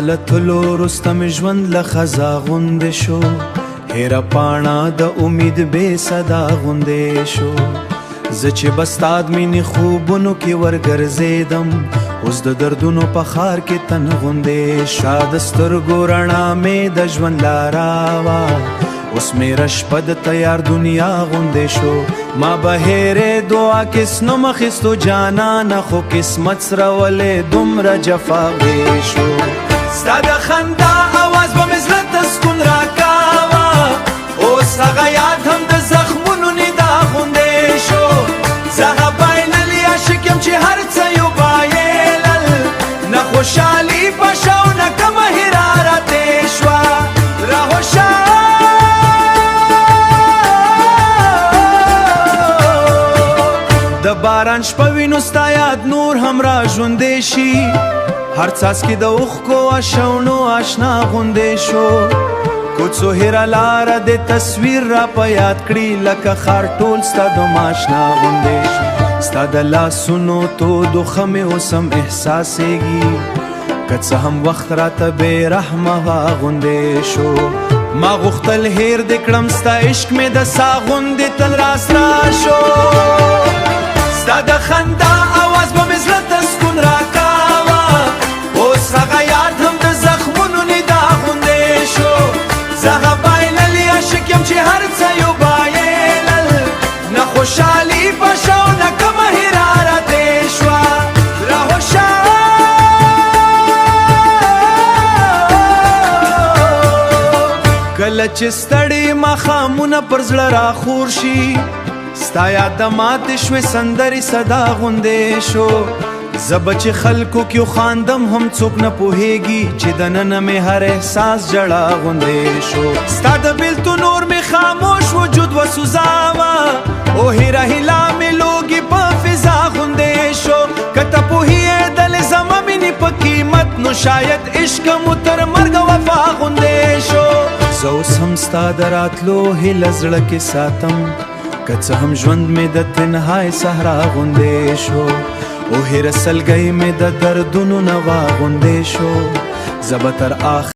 ستالتلو رستم ژوند له خزا غوندې شو، هیره پاڼه د امید بې صدا غوندې شو. زه چې به ستا د مینې خوبونو کې ورګرځېدم، اوس د دردونو په ښار کې تن غوندې شا د سترګو رڼا مې د ژوند لاره وه، اوس مې شپه د تیار دنیا غوندې شو. ما به هیرې دعا کس نوم اخیستو جانانه، خو قسمت سره ولې دومره جفا وې شو. ستا د خندا اواز به مې زړه ته سکون راکاوه، اوس هغه یاد هم د زخمونو ندا غوندې شو. زه هغه بایللی عاشق یم چې هر څه یو بایلل، نه خوشحالي په شا او نه کومه هیره راتې شوه. راهوشه د باران شپه وینو ستا یاد نور هم را ژوندې شي، هر څاڅکي د اوښکو اشونو آشنا غوندې شو. کوڅو هیره لاره د تصویر را په یاد کړي، لکه ښار ټول ستا د ماشنا غوندې شو. ستا د لاسونو تودو ښه مې اوس هم احساسېږي، که څه هم وخت راته بې رحمه غوندې شو. ما غوښتل هیر دې کړم ستا عشق مې د سا غوندې تل راسره شو. ستا د خندا اواز به مې زړه ته سکون راکاوه، اوس هغه یاد هم د زخمونو ندا غوندې شو. زه هغه بایللی عاشق یم چې هر څه یو بایلل، نه خوشحالي په شا او نه کومه هیره راتې شوه. راهوشه کله چې ستړي ماښامونه پر زړه راخور شي، ستا یاد د ماتې شوې سندرې صدا غوندې شو. زه به چې خلکو کې خاندم هم څوک نه پوهېږي، چې دننه مې هر احساس جړا غوندې شو. ستا د بېلتون نور مې خاموش وجود وسوځاوه، او هیره هیله مې لوګي په فضا غوندې شو. که ته پوهېدلې زما مینې په قیمت، نو شاید عشق مو تر مرګه وفا غوندې شو. زه اوس هم ستا د راتلو هیله زړه کې ساتم، که څه هم ژوند مې د تنهای صحرا غوندې شو. او هیره سلګۍ مې د دردونو نوا غوندې شو. زه به تر آخر